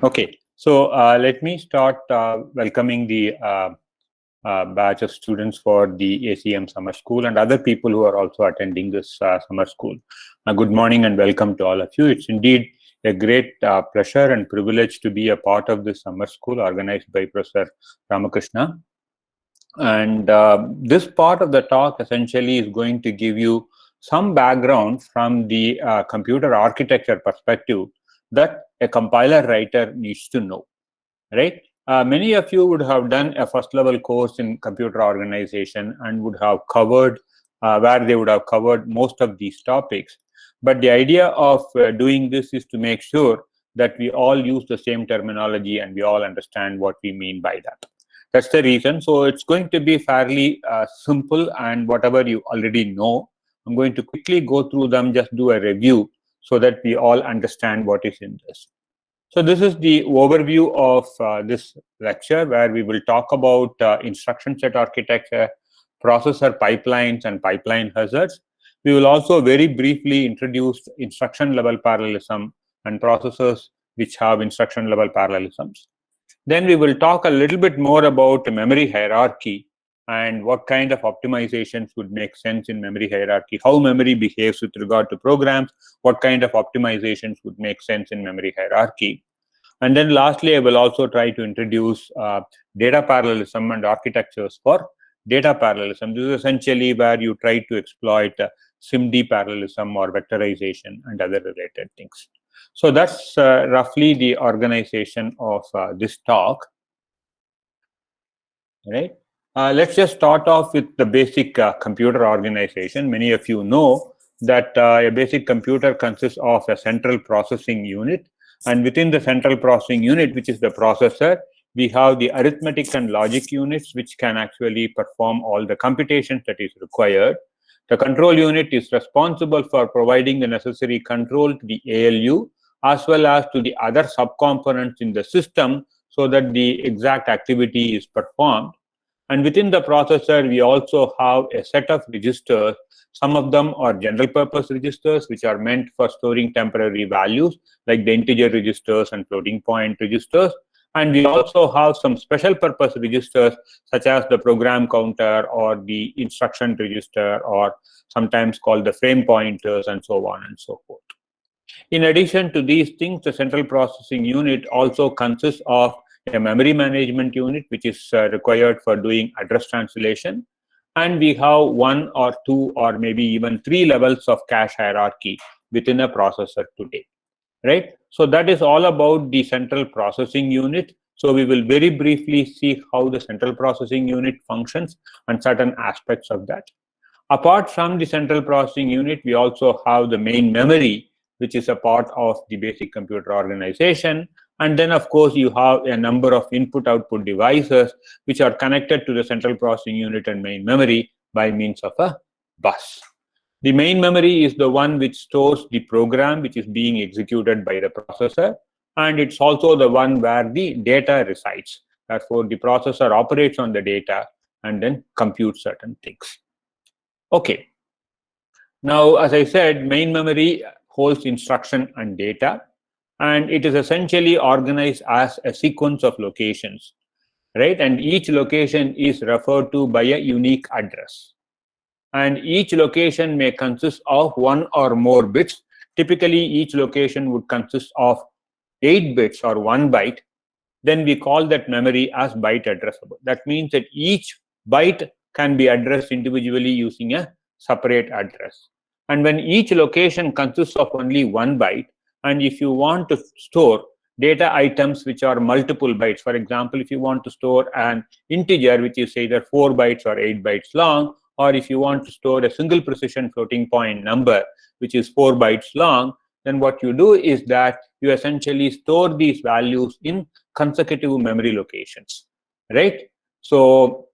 Okay, so let me start welcoming the batch of students for the ACM Summer School and other people who are also attending this summer school. Good morning and welcome to all of you. It's indeed a great pleasure and privilege to be a part of this summer school organized by Professor Ramakrishna. And this part of the talk essentially is going to give you some background from the computer architecture perspective that a compiler writer needs to know, right? Many of you would have done a first level course in computer organization and would have covered where they would have covered most of these topics. But the idea of doing this is to make sure that we all use the same terminology and we all understand what we mean by that. That's the reason. So it's going to be fairly simple, and whatever you already know, I'm going to quickly go through them, just do a review so that we all understand what is in this. So this is the overview of this lecture, where we will talk about instruction set architecture, processor pipelines, and pipeline hazards. We will also very briefly introduce instruction level parallelism and processors which have instruction level parallelisms. Then we will talk a little bit more about memory hierarchy and what kind of optimizations would make sense in memory hierarchy, how memory behaves with regard to programs, what kind of optimizations would make sense in memory hierarchy. And then lastly, I will also try to introduce data parallelism and architectures for data parallelism. This is essentially where you try to exploit SIMD parallelism or vectorization and other related things. So that's roughly the organization of this talk. Right? Let's just start off with the basic computer organization. Many of you know that a basic computer consists of a central processing unit, and within the central processing unit, which is the processor, we have the arithmetic and logic units, which can actually perform all the computations that is required. The control unit is responsible for providing the necessary control to the ALU as well as to the other subcomponents in the system so that the exact activity is performed. And within the processor, we also have a set of registers. Some of them are general purpose registers, which are meant for storing temporary values, like the integer registers and floating point registers. And we also have some special purpose registers, such as the program counter or the instruction register, or sometimes called the frame pointers, and so on and so forth. In addition to these things, the central processing unit also consists of a memory management unit, which is required for doing address translation. And we have one or two or maybe even three levels of cache hierarchy within a processor today, right? So that is all about the central processing unit. So we will very briefly see how the central processing unit functions and certain aspects of that. Apart from the central processing unit, we also have the main memory, which is a part of the basic computer organization. And then, of course, you have a number of input-output devices which are connected to the central processing unit and main memory by means of a bus. The main memory is the one which stores the program which is being executed by the processor, and it's also the one where the data resides. Therefore, the processor operates on the data and then computes certain things. Okay. Now, as I said, main memory holds instruction and data, and it is essentially organized as a sequence of locations, right? And each location is referred to by a unique address. And each location may consist of one or more bits. Typically, each location would consist of 8 bits or 1 byte. Then we call that memory as byte addressable. That means that each byte can be addressed individually using a separate address. And when each location consists of only 1 byte, and if you want to store data items which are multiple bytes, for example, if you want to store an integer which is either 4 bytes or 8 bytes long, or if you want to store a single precision floating point number which is 4 bytes long, then what you do is that you essentially store these values in consecutive memory locations, right? So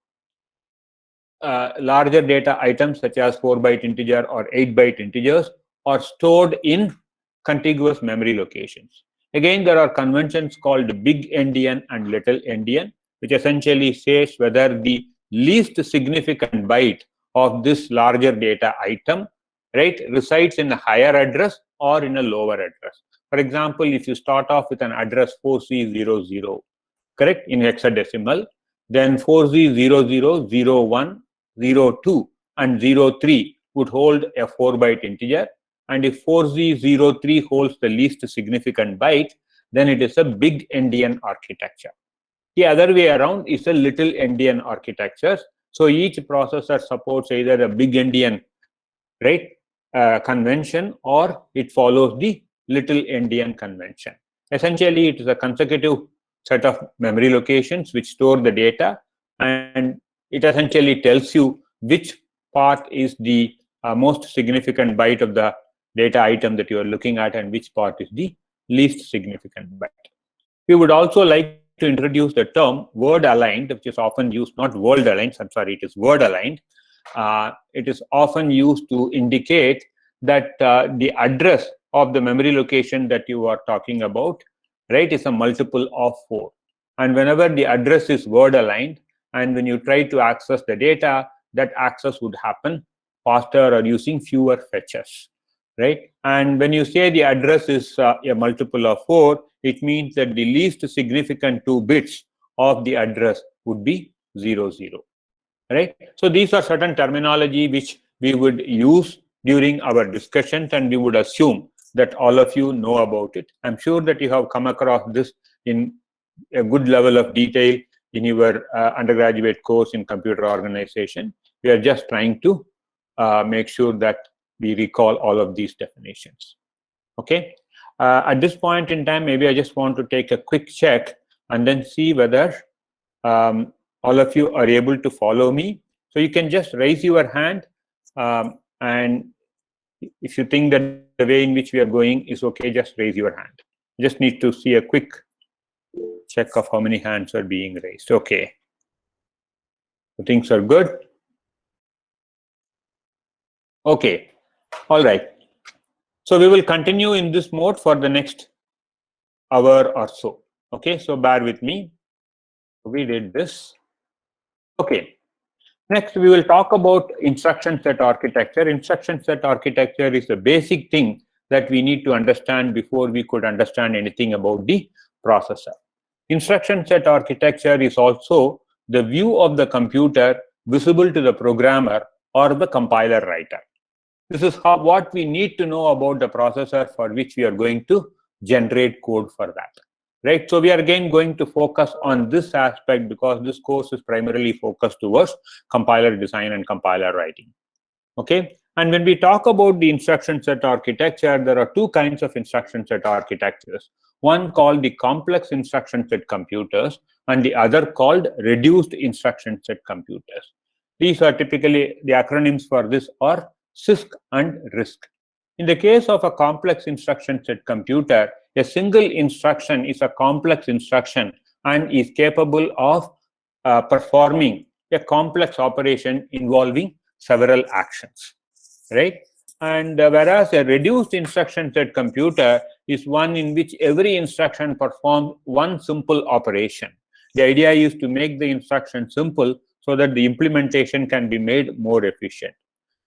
larger data items such as 4-byte integer or 8-byte integers are stored in contiguous memory locations. Again, there are conventions called big endian and little endian, which essentially says whether the least significant byte of this larger data item, right, resides in a higher address or in a lower address. For For example, if you start off with an address 4C00, correct, in hexadecimal, then 4Z00, 01, 02, and 03 would hold a 4-byte integer. And if 4Z03 holds the least significant byte, then it is a big endian architecture. The other way around is a little endian architecture. So each processor supports either a big endian, right, convention, or it follows the little endian convention. Essentially, it is a consecutive set of memory locations which store the data, and it essentially tells you which part is the most significant byte of the data item that you are looking at and which part is the least significant byte. We would also like to introduce the term word aligned, which is often used, not world aligned, I'm sorry, it is word aligned. It is often used to indicate that the address of the memory location that you are talking about, right, is a multiple of 4. And whenever the address is word aligned, and when you try to access the data, that access would happen faster or using fewer fetches, right? And when you say the address is a multiple of 4, it means that the least significant 2 bits of the address would be 00, right? So these are certain terminology which we would use during our discussions, and we would assume that all of you know about it. I'm sure that you have come across this in a good level of detail in your undergraduate course in computer organization. We are just trying to make sure that we recall all of these definitions. Okay. At this point in time, maybe I just want to take a quick check and then see whether all of you are able to follow me. So you can just raise your hand, and if you think that the way in which we are going is okay, just raise your hand. You just need to see a quick check of how many hands are being raised. Okay. So things are good. Okay. All right. So we will continue in this mode for the next hour or so. Okay, so bear with me. We did this. Okay. Next, we will talk about instruction set architecture. Instruction set architecture is a basic thing that we need to understand before we could understand anything about the processor. Instruction set architecture is also the view of the computer visible to the programmer or the compiler writer. This is what we need to know about the processor for which we are going to generate code for that, right? So we are again going to focus on this aspect because this course is primarily focused towards compiler design and compiler writing. Okay, and when we talk about the instruction set architecture, there are 2 kinds of instruction set architectures. One called the complex instruction set computers, and the other called reduced instruction set computers. These are typically, the acronyms for this are CISC and RISC. In the case of a complex instruction set computer, a single instruction is a complex instruction and is capable of performing a complex operation involving several actions, right? And whereas a reduced instruction set computer is one in which every instruction performs one simple operation. The idea is to make the instruction simple so that the implementation can be made more efficient.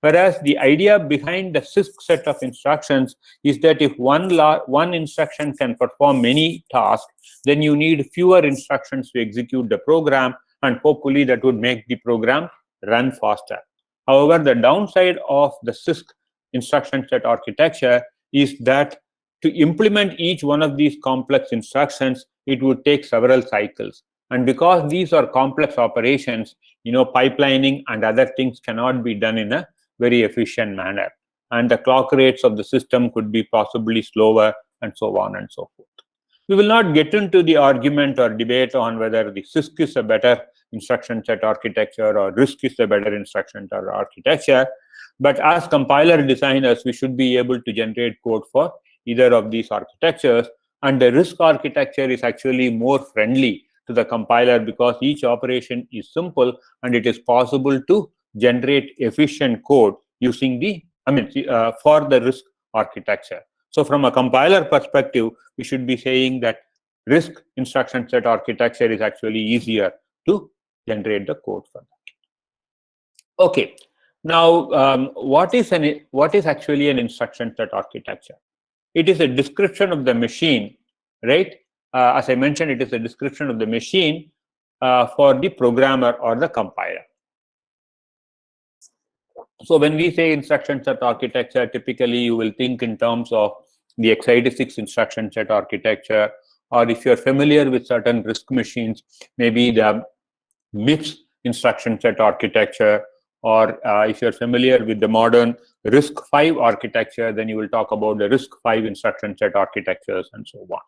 Whereas the idea behind the CISC set of instructions is that if one instruction can perform many tasks, then you need fewer instructions to execute the program, and hopefully that would make the program run faster. However, the downside of the CISC instruction set architecture is that to implement each one of these complex instructions, it would take several cycles. And because these are complex operations, pipelining and other things cannot be done in a very efficient manner. And the clock rates of the system could be possibly slower, and so on and so forth. We will not get into the argument or debate on whether the CISC is a better instruction set architecture or RISC is a better instruction set architecture. But as compiler designers, we should be able to generate code for either of these architectures. And the RISC architecture is actually more friendly to the compiler because each operation is simple and it is possible to generate efficient code using for the RISC architecture. So from a compiler perspective, we should be saying that RISC instruction set architecture is actually easier to generate the code for that. Okay, now what is actually an instruction set architecture? it is a description of the machine, right? As I mentioned, it is a description of the machine for the programmer or the compiler. So when we say instruction set architecture, typically you will think in terms of the x86 instruction set architecture, or if you're familiar with certain RISC machines, maybe the MIPS instruction set architecture, or if you're familiar with the modern RISC-V architecture, then you will talk about the RISC-V instruction set architectures and so on.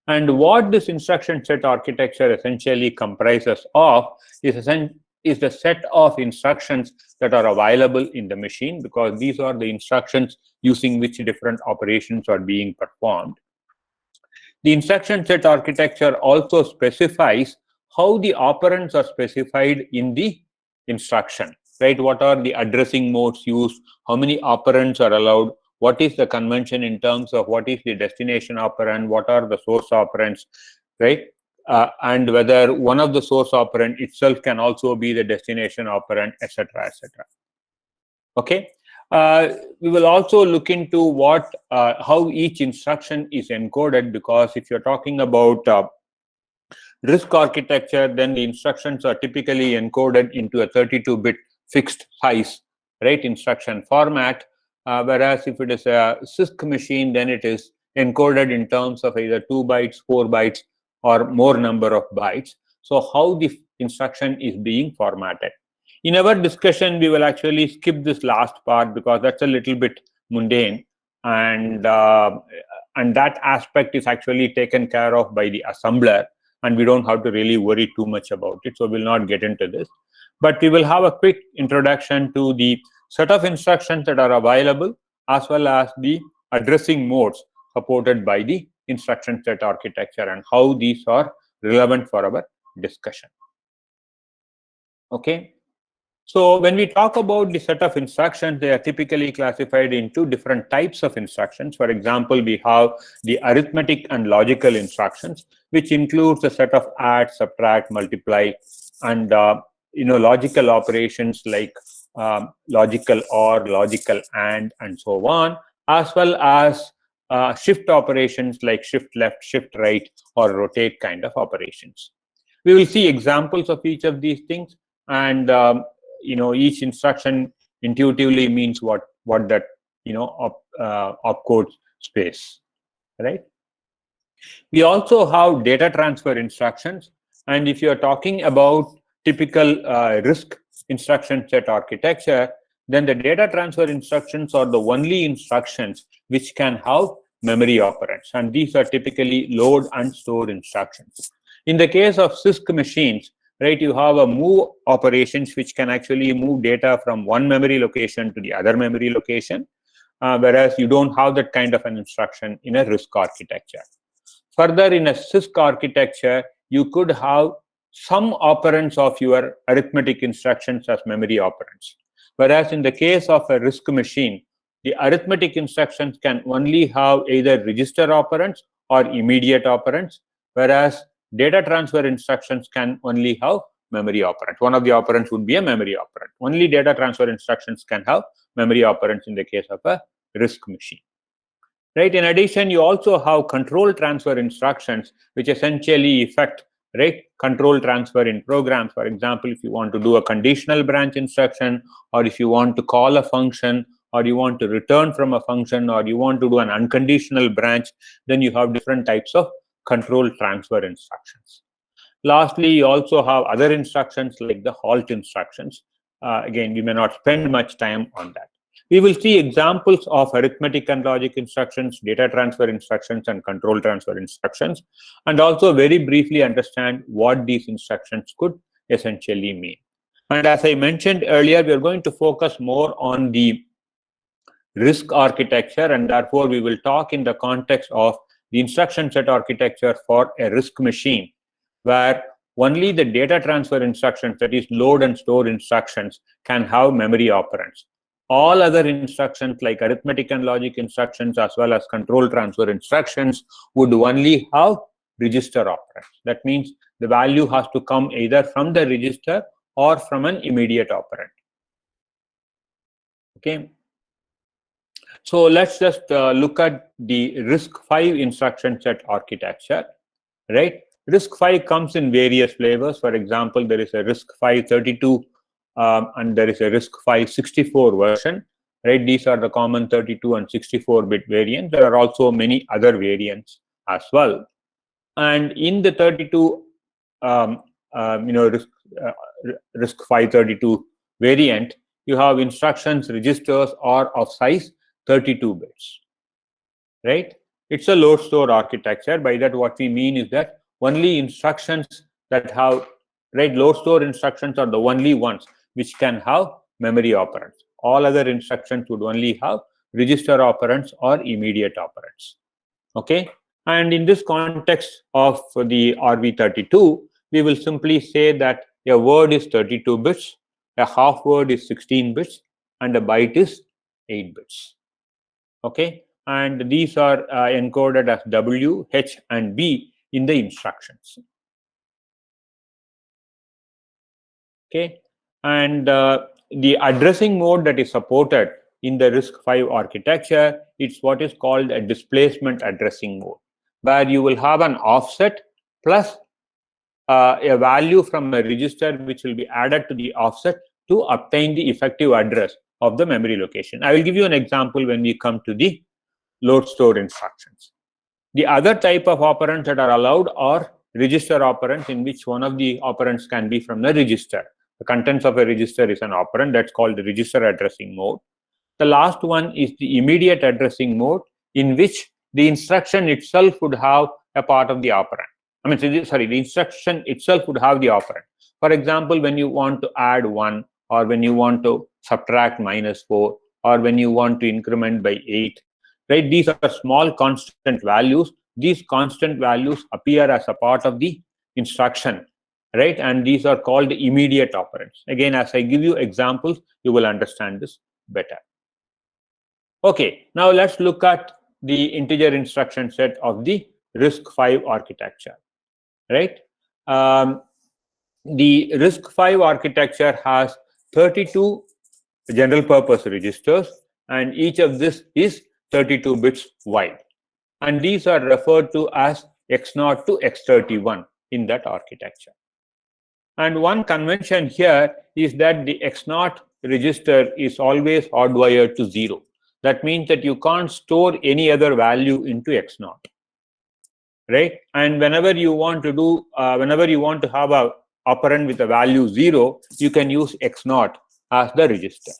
And what this instruction set architecture essentially comprises of is the set of instructions that are available in the machine, because these are the instructions using which different operations are being performed. The instruction set architecture also specifies how the operands are specified in the instruction, right? What are the addressing modes used? How many operands are allowed? What is the convention in terms of what is the destination operand? What are the source operands, right? And whether one of the source operand itself can also be the destination operand, etc., etc. Okay. We will also look into how each instruction is encoded, because if you're talking about RISC architecture, then the instructions are typically encoded into a 32-bit fixed size, right, instruction format. Whereas if it is a CISC machine, then it is encoded in terms of either 2 bytes, 4 bytes, or more number of bytes. So how the instruction is being formatted. In our discussion, we will actually skip this last part because that's a little bit mundane, and that aspect is actually taken care of by the assembler, and we don't have to really worry too much about it. So we'll not get into this, but we will have a quick introduction to the set of instructions that are available, as well as the addressing modes supported by the instruction set architecture, and how these are relevant for our discussion. Okay. So when we talk about the set of instructions, they are typically classified into different types of instructions. For example, we have the arithmetic and logical instructions, which includes a set of add, subtract, multiply, and logical operations like logical or, logical and so on, as well as shift operations like shift left, shift right, or rotate kind of operations. We will see examples of each of these things, and each instruction intuitively means what that opcode space, right? We also have data transfer instructions, and if you are talking about typical RISC instruction set architecture, then the data transfer instructions are the only instructions which can have memory operands, and these are typically load and store instructions. In the case of CISC machines, right, you have a move operations which can actually move data from one memory location to the other memory location, whereas you don't have that kind of an instruction in a RISC architecture. Further, in a CISC architecture, you could have some operands of your arithmetic instructions as memory operands, whereas in the case of a RISC machine, the arithmetic instructions can only have either register operands or immediate operands, whereas data transfer instructions can only have memory operands. One of the operands would be a memory operand. Only data transfer instructions can have memory operands in the case of a RISC machine. Right. In addition, you also have control transfer instructions, which essentially effect, right, control transfer in programs. For example, if you want to do a conditional branch instruction, or if you want to call a function, or you want to return from a function, or you want to do an unconditional branch, then you have different types of control transfer instructions. Lastly, you also have other instructions like the halt instructions. Again, we may not spend much time on that. We will see examples of arithmetic and logic instructions, data transfer instructions, and control transfer instructions, and also very briefly understand what these instructions could essentially mean. And as I mentioned earlier, we are going to focus more on the RISC architecture, and therefore we will talk in the context of the instruction set architecture for a RISC machine, where only the data transfer instructions, that is load and store instructions, can have memory operands. All other instructions like arithmetic and logic instructions, as well as control transfer instructions, would only have register operands. That means the value has to come either from the register or from an immediate operand. Okay. So let's just look at the RISC-V instruction set architecture, right? RISC-V comes in various flavors. For example, there is a RISC-V 32 and there is a RISC-V 64 version, right? These are the common 32 and 64-bit variants. There are also many other variants as well. And in the 32, RISC-V 32 variant, you have instructions registers are of size 32 bits, right? It's a load store architecture. By that, what we mean is that only instructions that have, right, load store instructions are the only ones which can have memory operands. All other instructions would only have register operands or immediate operands. Okay, and in this context of the RV32, we will simply say that a word is 32 bits, a half word is 16 bits, and a byte is 8 bits. Okay, and these are encoded as W, H, and B in the instructions. Okay, and the addressing mode that is supported in the RISC-V architecture, it's what is called a displacement addressing mode, where you will have an offset plus a value from a register which will be added to the offset to obtain the effective address of the memory location. I will give you an example when we come to the load store instructions. The other type of operands that are allowed are register operands, in which one of the operands can be from the register. The contents of a register is an operand. That's called the register addressing mode. The last one is the immediate addressing mode, in which the instruction itself would have a part of the operand. The instruction itself would have the operand. For example, when you want to add 1, or when you want to subtract -4, or when you want to increment by 8, right? These are small constant values. These constant values appear as a part of the instruction, right? And these are called immediate operands. Again, as I give you examples, you will understand this better. Okay, now let's look at the integer instruction set of the RISC-V architecture, right? The RISC-V architecture has 32 general purpose registers, and each of this is 32 bits wide. And these are referred to as X0 to X31 in that architecture. And one convention here is that the X0 register is always hardwired to 0. That means that you can't store any other value into X0, right? And whenever you want to do, whenever you want to have a operand with a value 0, you can use X0 as the register,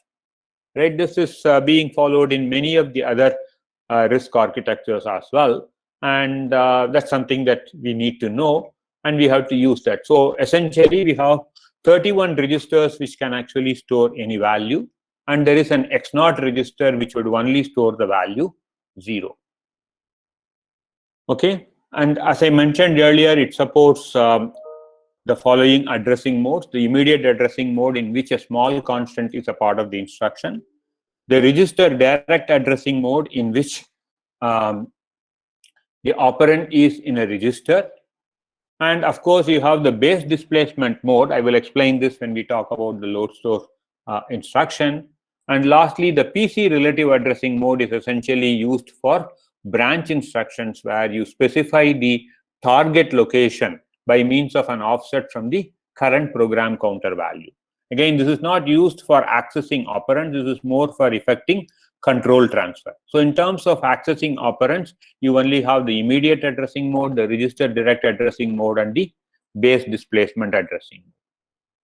right? This is being followed in many of the other RISC architectures as well, and that's something that we need to know, and we have to use that. So essentially, we have 31 registers which can actually store any value, and there is an X0 register which would only store the value 0. Okay, and as I mentioned earlier, it supports the following addressing modes: the immediate addressing mode, in which a small constant is a part of the instruction; the register direct addressing mode, in which the operand is in a register; and of course, you have the base displacement mode. I will explain this when we talk about the load store instruction. And lastly, the PC relative addressing mode is essentially used for branch instructions, where you specify the target location by means of an offset from the current program counter value. Again, this is not used for accessing operands. This is more for effecting control transfer. So in terms of accessing operands, you only have the immediate addressing mode, the register direct addressing mode, and the base displacement addressing mode,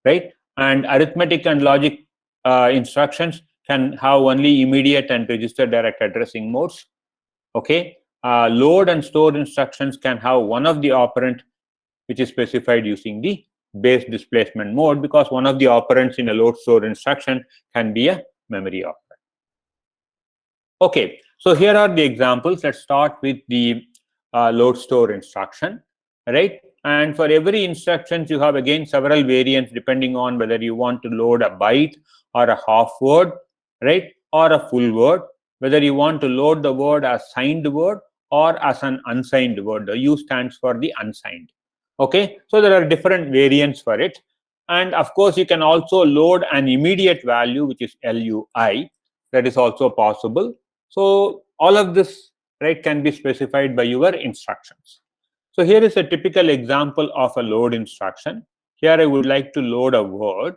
right? And arithmetic and logic instructions can have only immediate and register direct addressing modes. Okay, load and store instructions can have one of the operand which is specified using the base displacement mode, because one of the operands in a load store instruction can be a memory operand. Okay, so here are the examples. Let's start with the load store instruction, right? And for every instruction, you have again several variants depending on whether you want to load a byte or a half word, right, or a full word, whether you want to load the word as signed word or as an unsigned word. The U stands for the unsigned. Okay, so there are different variants for it. And of course, you can also load an immediate value, which is LUI. That is also possible. So all of this, right, can be specified by your instructions. So here is a typical example of a load instruction. Here I would like to load a word,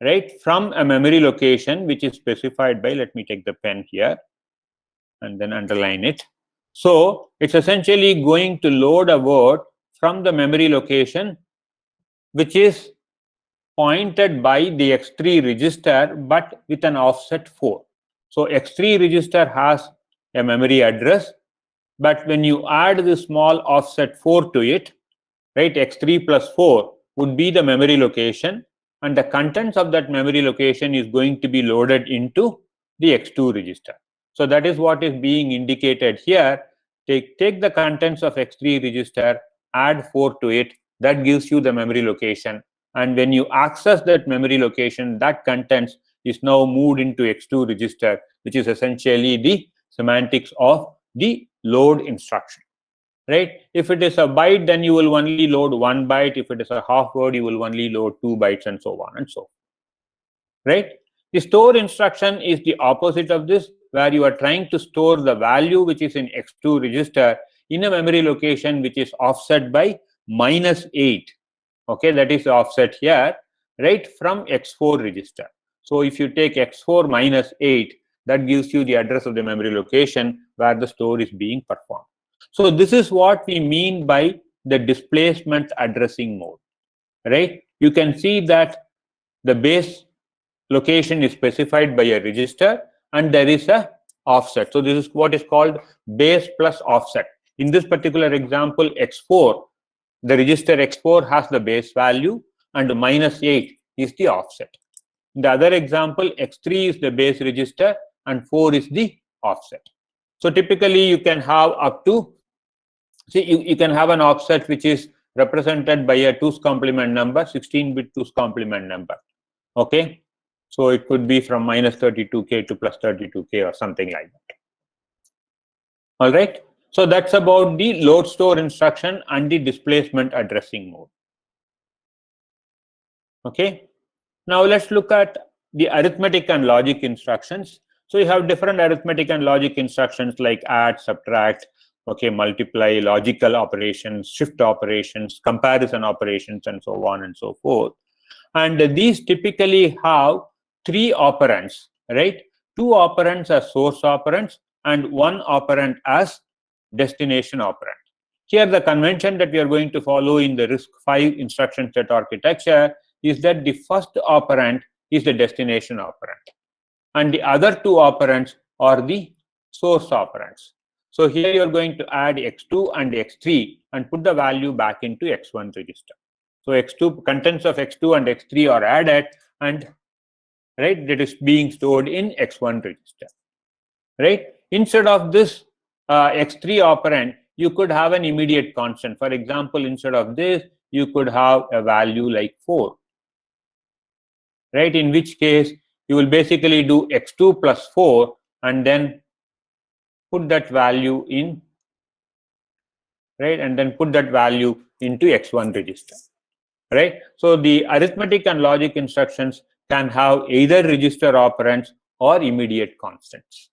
right, from a memory location which is specified by, let me take the pen here and then underline it. So it's essentially going to load a word from the memory location which is pointed by the X3 register but with an offset 4. So X3 register has a memory address, but when you add the small offset 4 to it, right, X3 plus 4 would be the memory location, and the contents of that memory location is going to be loaded into the X2 register. So that is what is being indicated here. Take the contents of X3 register, add 4 to it, that gives you the memory location. And when you access that memory location, that contents is now moved into X2 register, which is essentially the semantics of the load instruction. Right? If it is a byte, then you will only load 1 byte. If it is a half word, you will only load 2 bytes, and so on and so forth. Right? The store instruction is the opposite of this, where you are trying to store the value which is in X2 register in a memory location which is offset by -8. Okay, that is offset here, right, from X4 register. So if you take X4 -8, that gives you the address of the memory location where the store is being performed. So this is what we mean by the displacement addressing mode, right? You can see that the base location is specified by a register and there is a offset. So this is what is called base plus offset. In this particular example, X4, the register X4 has the base value and -8 is the offset. In the other example, X3 is the base register and 4 is the offset. So typically you can have up to, see, you can have an offset which is represented by a 2's complement number, 16-bit 2's complement number. Okay, so it could be from -32K to +32K or something like that. All right, so that's about the load store instruction and the displacement addressing mode. Okay, now let's look at the arithmetic and logic instructions. So you have different arithmetic and logic instructions like add, subtract, okay, multiply, logical operations, shift operations, comparison operations, and so on and so forth. And these typically have 3 operands, right? 2 operands as source operands and 1 operand as destination operand. Here the convention that we are going to follow in the RISC-V instruction set architecture is that the first operand is the destination operand and the other 2 operands are the source operands. So here you are going to add X2 and X3 and put the value back into X1 register. So X2, contents of X2 and X3 are added and, right, that is being stored in X1 register. Right? Instead of this X3 operand, you could have an immediate constant. For example, instead of this, you could have a value like 4. Right? In which case, you will basically do X2 plus 4 and then put that value in, right? And then put that value into X1 register. Right? So the arithmetic and logic instructions can have either register operands or immediate constants.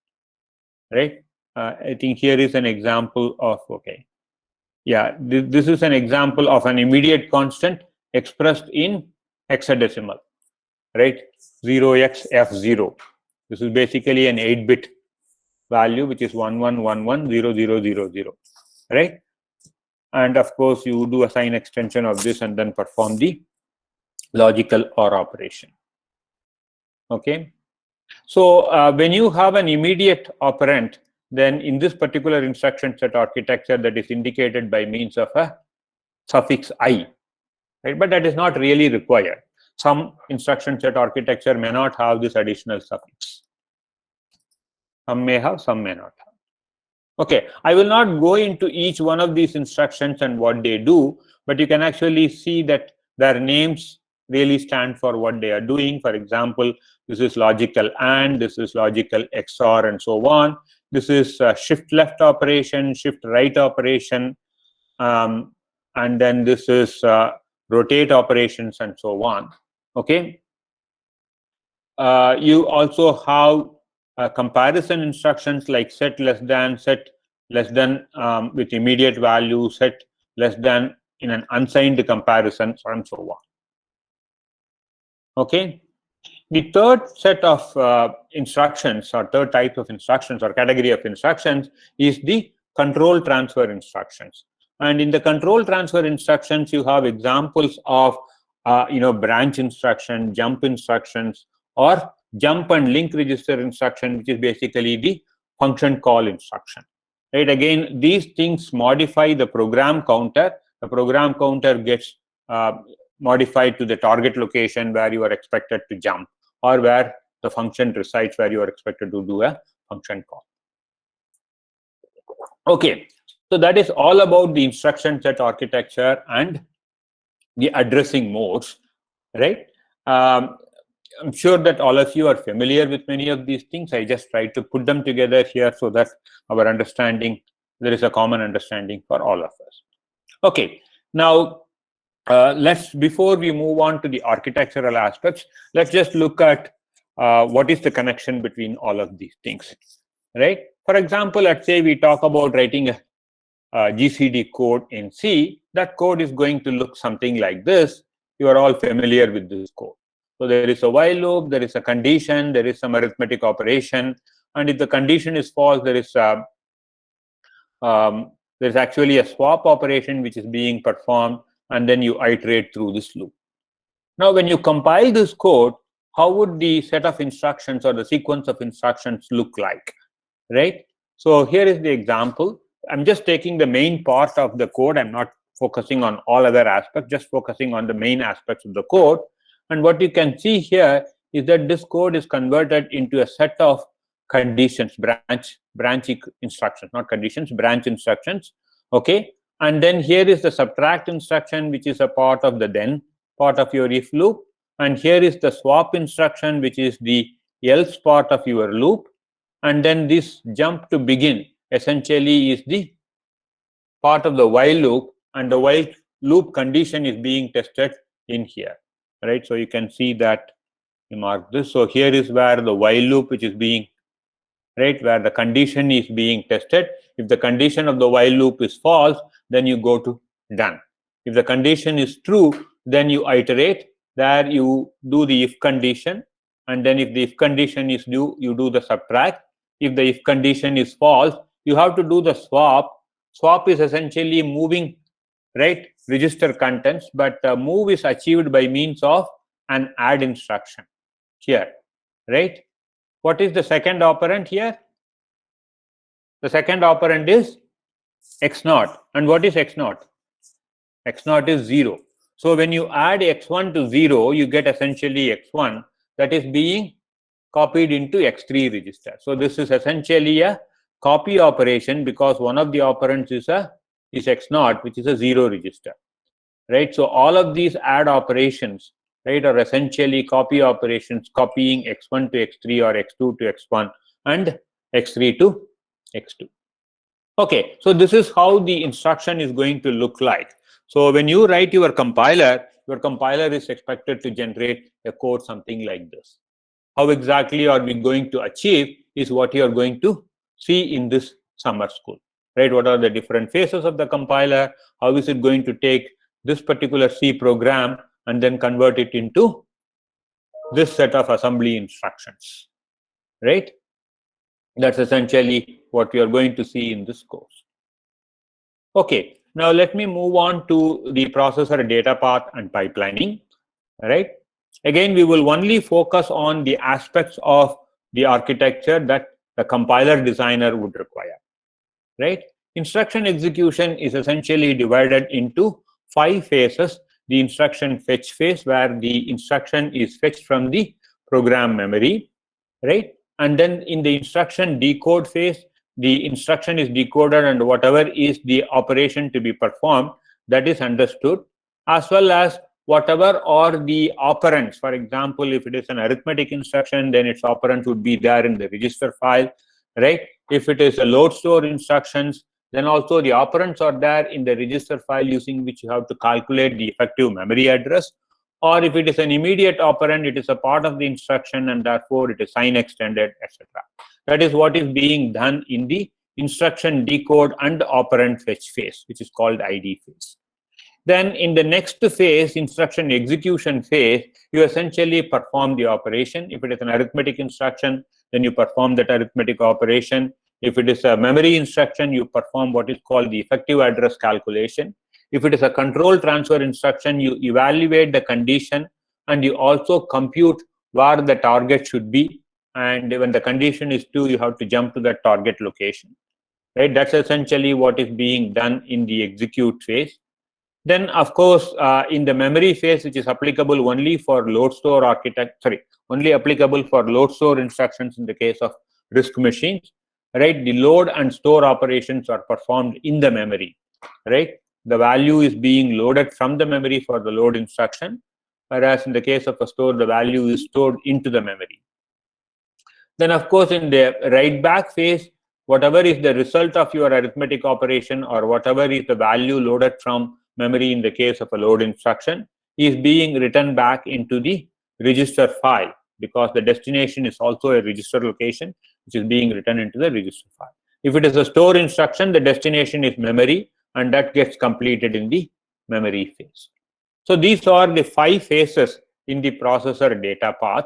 Right? I think here is an example of, okay, yeah, this is an example of an immediate constant expressed in hexadecimal, right? 0xF0. This is basically an 8-bit value, which is 11110000, right? And of course, you do a sign extension of this and then perform the logical OR operation. Okay. So when you have an immediate operand, then in this particular instruction set architecture, that is indicated by means of a suffix I, right? But that is not really required. Some instruction set architecture may not have this additional suffix. Some may have, some may not have. Okay, I will not go into each one of these instructions and what they do, but you can actually see that their names really stand for what they are doing. For example, this is logical AND, this is logical XOR, and so on. This is shift left operation, shift right operation, and then this is rotate operations, and so on. Okay. You also have comparison instructions like set less than with immediate value, set less than in an unsigned comparison, and so on. Okay. The third set of instructions, or third type of instructions, or category of instructions, is the control transfer instructions. And in the control transfer instructions, you have examples of branch instruction, jump instructions, or jump and link register instruction, which is basically the function call instruction. Right? Again, these things modify the program counter. The program counter gets modified to the target location where you are expected to jump, or where the function resides where you are expected to do a function call. Okay, so that is all about the instruction set architecture and the addressing modes, right? I'm sure that all of you are familiar with many of these things. I just tried to put them together here so that our understanding, there is a common understanding for all of us. Okay, now before we move on to the architectural aspects, let's just look at what is the connection between all of these things, right? For example, let's say we talk about writing a GCD code in C. That code is going to look something like this. You are all familiar with this code. So there is a while loop, there is a condition, there is some arithmetic operation, and if the condition is false, there is actually a swap operation which is being performed, and then you iterate through this loop. Now, when you compile this code, how would the set of instructions or the sequence of instructions look like, right? So here is the example. I'm just taking the main part of the code. I'm not focusing on all other aspects, just focusing on the main aspects of the code. And what you can see here is that this code is converted into a set of conditions, branch instructions, not conditions, branch instructions. Okay. And then here is the subtract instruction, which is a part of the then part of your if loop. And here is the swap instruction, which is the else part of your loop. And then this jump to begin essentially is the part of the while loop, and the while loop condition is being tested in here, right? So you can see that you mark this. So here is where the while loop, which is being, right, where the condition is being tested. If the condition of the while loop is false, then you go to done. If the condition is true, then you iterate. There you do the if condition, and then if the if condition is true, you do the subtract. If the if condition is false, you have to do the swap. Swap is essentially moving, right, register contents, but move is achieved by means of an add instruction here, right? What is the second operand here? The second operand is x0. And what is x0? X0 is 0. So when you add x1 to 0, you get essentially x1 that is being copied into x3 register. So this is essentially a copy operation, because one of the operands is x0, which is a 0 register, right? So all of these add operations, right, are essentially copy operations, copying x1 to x3 or x2 to x1 and x3 to x2. Okay, so this is how the instruction is going to look like. So when you write your compiler is expected to generate a code something like this. How exactly are we going to achieve is what you are going to see in this summer school, right? What are the different phases of the compiler? How is it going to take this particular C program and then convert it into this set of assembly instructions, right? That's essentially what we are going to see in this course. Okay, now let me move on to the processor data path and pipelining, right? Again, we will only focus on the aspects of the architecture that the compiler designer would require, right? Instruction execution is essentially divided into 5 phases. The instruction fetch phase, where the instruction is fetched from the program memory, right? And then in the instruction decode phase, the instruction is decoded, and whatever is the operation to be performed, that is understood, as well as whatever are the operands. For example, if it is an arithmetic instruction, then its operands would be there in the register file, right? If it is a load store instructions, then also the operands are there in the register file, using which you have to calculate the effective memory address. or if it is an immediate operand, it is a part of the instruction and therefore it is sign extended, etc. That is what is being done in the instruction decode and operand fetch phase, which is called ID phase. Then in the next phase, instruction execution phase, you essentially perform the operation. If it is an arithmetic instruction, then you perform that arithmetic operation. If it is a memory instruction, you perform what is called the effective address calculation. If it is a control transfer instruction, you evaluate the condition and you also compute where the target should be. And when the condition is 2, you have to jump to the target location. Right? That's essentially what is being done in the execute phase. Then, of course, in the memory phase, which is applicable only for load store only applicable for load store instructions in the case of RISC machines, right? The load and store operations are performed in the memory, right? The value is being loaded from the memory for the load instruction, whereas in the case of a store, the value is stored into the memory. Then, of course, in the write back phase, whatever is the result of your arithmetic operation or whatever is the value loaded from memory in the case of a load instruction is being written back into the register file, because the destination is also a register location which is being written into the register file. If it is a store instruction, the destination is memory and that gets completed in the memory phase. So these are the 5 phases in the processor data path,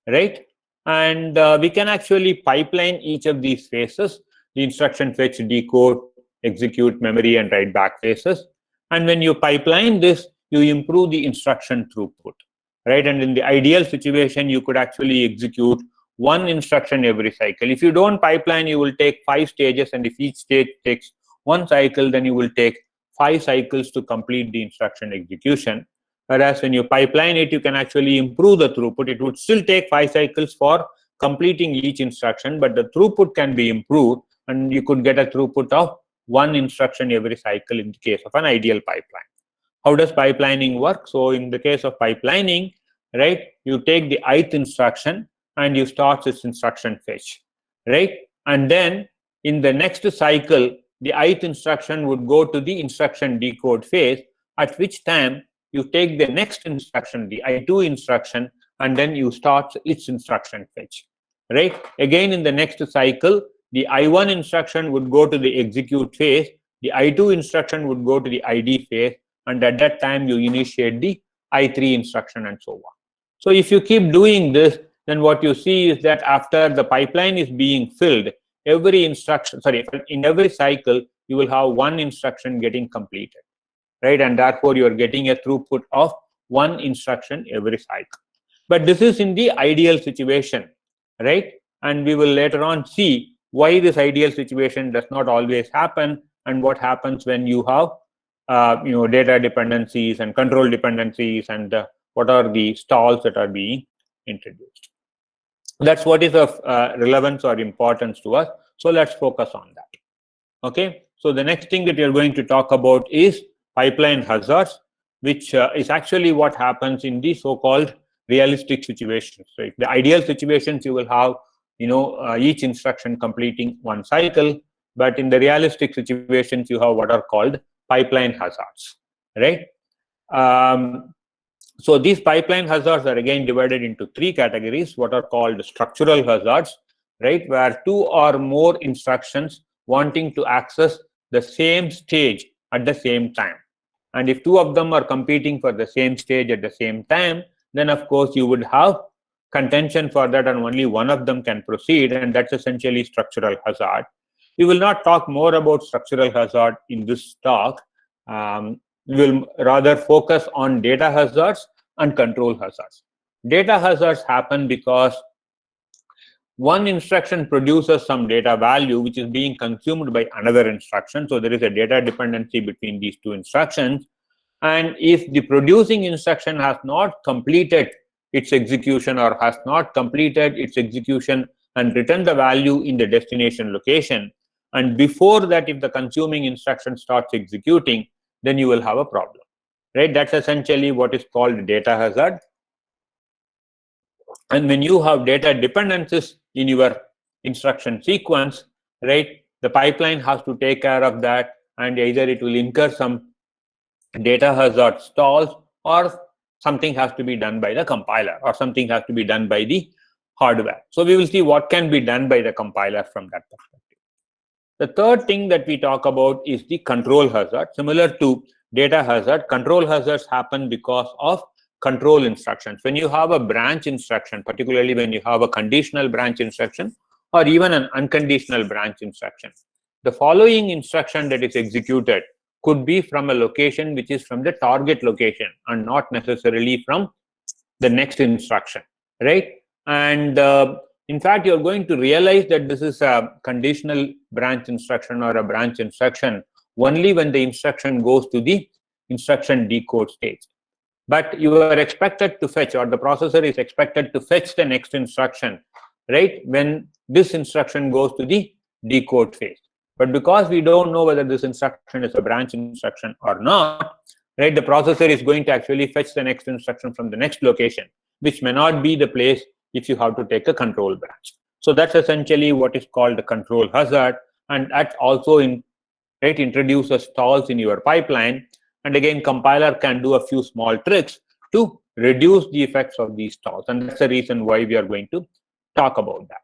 right? And we can actually pipeline each of these phases: the instruction fetch, decode, execute, memory, and write back phases. And when you pipeline this, you improve the instruction throughput, right? And in the ideal situation, you could actually execute 1 instruction every cycle. If you don't pipeline, you will take 5 stages, and if each stage takes 1 cycle, then you will take 5 cycles to complete the instruction execution. Whereas when you pipeline it, you can actually improve the throughput. It would still take 5 cycles for completing each instruction, but the throughput can be improved, and you could get a throughput of 1 instruction every cycle in the case of an ideal pipeline. How does pipelining work? So in the case of pipelining, right, you take the ith instruction and you start its instruction fetch, right? And then in the next cycle, the ith instruction would go to the instruction decode phase, at which time you take the next instruction, the I2 instruction, and then you start its instruction fetch, right? Again, in the next cycle, the I1 instruction would go to the execute phase, the I2 instruction would go to the ID phase, and at that time you initiate the I3 instruction and so on. So if you keep doing this, then what you see is that after the pipeline is being filled, every instruction, in every cycle, you will have 1 instruction getting completed, right? And therefore, you are getting a throughput of 1 instruction every cycle. But this is in the ideal situation, right? And we will later on see why this ideal situation does not always happen, and what happens when you have data dependencies and control dependencies, and what are the stalls that are being introduced. That's what is of relevance or importance to us. So let's focus on that. Okay. So the next thing that we are going to talk about is pipeline hazards, which is actually what happens in the so-called realistic situations. Right? The ideal situations, you will have each instruction completing 1 cycle, but in the realistic situations, you have what are called pipeline hazards, right? So these pipeline hazards are again divided into 3 categories, what are called structural hazards, right? Where 2 or more instructions wanting to access the same stage at the same time. And if 2 of them are competing for the same stage at the same time, then of course you would have contention for that, and only 1 of them can proceed, and that's essentially structural hazard. We will not talk more about structural hazard in this talk. We will rather focus on data hazards and control hazards. Data hazards happen because 1 instruction produces some data value which is being consumed by another instruction. So there is a data dependency between these 2 instructions. And if the producing instruction has not completed its execution, or has not completed its execution and written the value in the destination location, and before that, if the consuming instruction starts executing, then you will have a problem, right? That's essentially what is called data hazard. And when you have data dependencies in your instruction sequence, right, the pipeline has to take care of that, and either it will incur some data hazard stalls, or something has to be done by the compiler or something has to be done by the hardware. So we will see what can be done by the compiler from that perspective. The third thing that we talk about is the control hazard. Similar to data hazard, control hazards happen because of control instructions. When you have a branch instruction, particularly when you have a conditional branch instruction or even an unconditional branch instruction, the following instruction that is executed could be from a location which is from the target location and not necessarily from the next instruction, right? And in fact, you're going to realize that this is a conditional branch instruction or a branch instruction only when the instruction goes to the instruction decode stage. But you are expected to fetch, or the processor is expected to fetch the next instruction, right, when this instruction goes to the decode phase. But because we don't know whether this instruction is a branch instruction or not, right, the processor is going to actually fetch the next instruction from the next location, which may not be the place if you have to take a control branch. So that's essentially what is called the control hazard, and that also introduces stalls in your pipeline. And again, compiler can do a few small tricks to reduce the effects of these stalls, and that's the reason why we are going to talk about that.